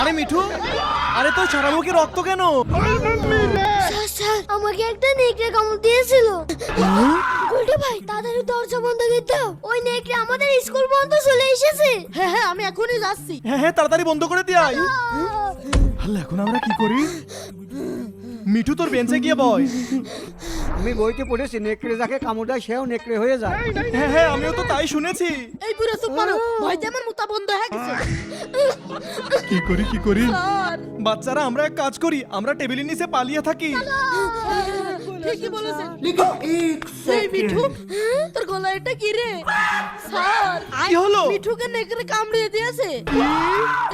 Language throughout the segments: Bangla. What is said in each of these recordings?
আরে মিঠু, আরে তোর সারা মুখে রক্ত কেন? স্যার আমাকে একটা নেকড়ে কামড় দিয়েছিল। গুলটে ভাই তাড়াতাড়ি দরজা বন্ধ করে দাও, ওই নেকড়ে আমাদের স্কুল বন্ধ চলে এসেছে। হ্যাঁ হ্যাঁ আমি এখনই যাচ্ছি। হ্যাঁ তাড়াতাড়ি বন্ধ করে দিয়ে আয়। আল্লাহ, এখন আমরা কি করি? মিঠু তোর বেঞ্চে গিয়ে বয়। আমি বইতে পড়েছি নেকড়ে যাকে কামড় দেয় সেও নেকড়ে হয়ে যায়। হ্যাঁ আমিও তো তাই শুনেছি। এই পুরো চুপ করো, ভয়তে আমার মুতা বন্ধ হয়ে গেছে। কি করি? স্যার বাচ্চারা আমরা এক কাজ করি, আমরা টেবিলের নিচে পালিয়ে থাকি। ঠিকই বলেছেন। এই মিঠু, তোর গলায় এটা কি রে? স্যার কি হলো? মিঠুকে নেকড়ে কামড়িয়ে দিয়েছে।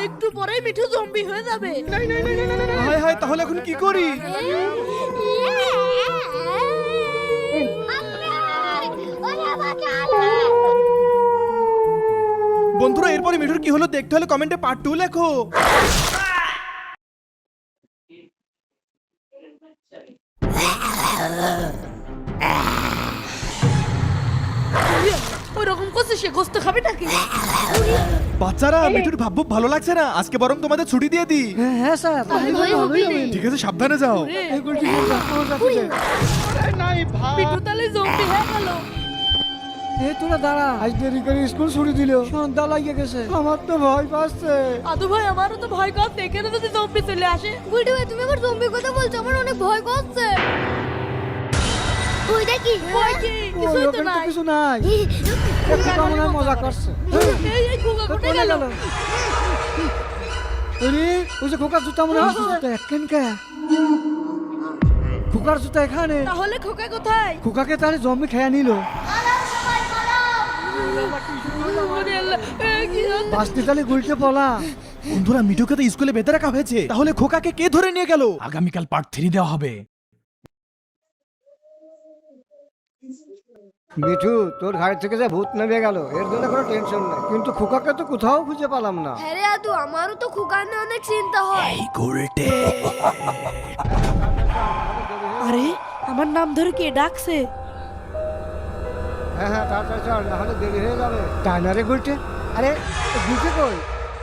একটু পরেই মিঠু জম্বি হয়ে যাবে। হায় তাহলে এখন কি করি? বন্ধুরা, এরপরে মিঠুর কি হলো দেখতে হলে কমেন্টে পার্ট 2 লেখো। ওই রকম করছে সে গোস্ত খাবে নাকি? বাচ্চারা, মিঠুর ভাব ভালো লাগছে না, আজকে বরং তোমাদের ছুটি দিয়ে দিই। হ্যাঁ স্যার, ভালোই হবে। ঠিক আছে, সাবধানে যাও। মিঠু তাহলে জম্বি হয়ে গেল। এই তোরা দাঁড়া, আজ দেরি করে স্কুল ছুটি দিল, সন্ধ্যা লাগিয়ে গেছে, আমার তো ভয় পাচ্ছে। আদু ভাই আমারও তো ভয় করছে, এখানে যদি জম্বি চলে আসে। গুলটে ভাই তুমি আবার জম্বির কথা বলছো, আমার অনেক ভয় করছে। ওই দেখি ভয় কি? কিছুই তো ওখানে তো নাই। কিছু নাই, একটু কেমন হয় মজা করছে। এই খোকা কোথায় গেল? ওরে ওই যে খোকার জুতা মনে হয়, জুতা একখান কে? খোকার জুতা এখানে। তাহলে খোকা কোথায়? খোকাকে তাহলে জম্বি খেয়ে নিল। ওরে আল্লাহ, কি হচ্ছে? বাসটি তাহলে গুলটে পলা। বন্ধুরা, মিঠুকে তো স্কুলে বেঁধে রাখা হয়েছে, তাহলে খোকাকে কে ধরে নিয়ে গেল? আগামীকাল পার্ট 3 দেওয়া হবে। মিঠু, তোর ঘাড়ি থেকে যে ভূত নেমে গেল, এর জন্য কোনো টেনশন নাই, কিন্তু খোকাকে তো কোথাও খুঁজে পেলাম না। হ্যাঁ রে আদু, আমারও তো খোকার নিয়ে অনেক চিন্তা হয়। গুলটে, আরে আমার নাম ধরে কে ডাকছে? হ্যাঁ তাড়াতাড়ি চল, না হলে দেরি হয়ে যাবে। তাই না রে গুলটে? আরে গুলটে কই?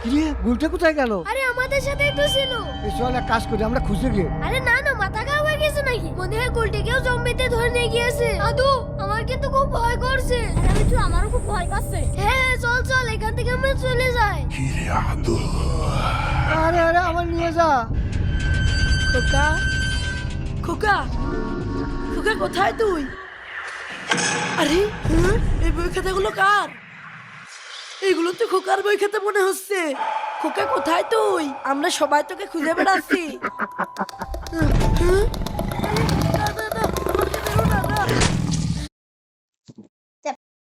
কি রে, গুলটে কোথায় গেল? আরে আমাদের সাথেই তো ছিল। এই চল এক কাজ করি, আমরা খুঁজে গিয়ে। আরে না মাথা খারাপ হয়ে গেছে নাকি? মনে হয় গুলটিকেও জম্বিতে ধরে নিয়ে গিয়েছে। আদু আমার কিন্তু খুব ভয় করছে। আমি তো, আমারও খুব ভয় করছে। হ্যাঁ চল এখান থেকে আমরা চলে যাই। আরে আমার নিয়ে যা। খোকা খোকা খোকা কোথায় তুই? আরে এই বই খাতাগুলো কার? এগুলো তো খোকার বই খাতা মনে হচ্ছে। খোকা কোথায় তুই? আমরা সবাই তোকে খুঁজে বেড়াচ্ছি।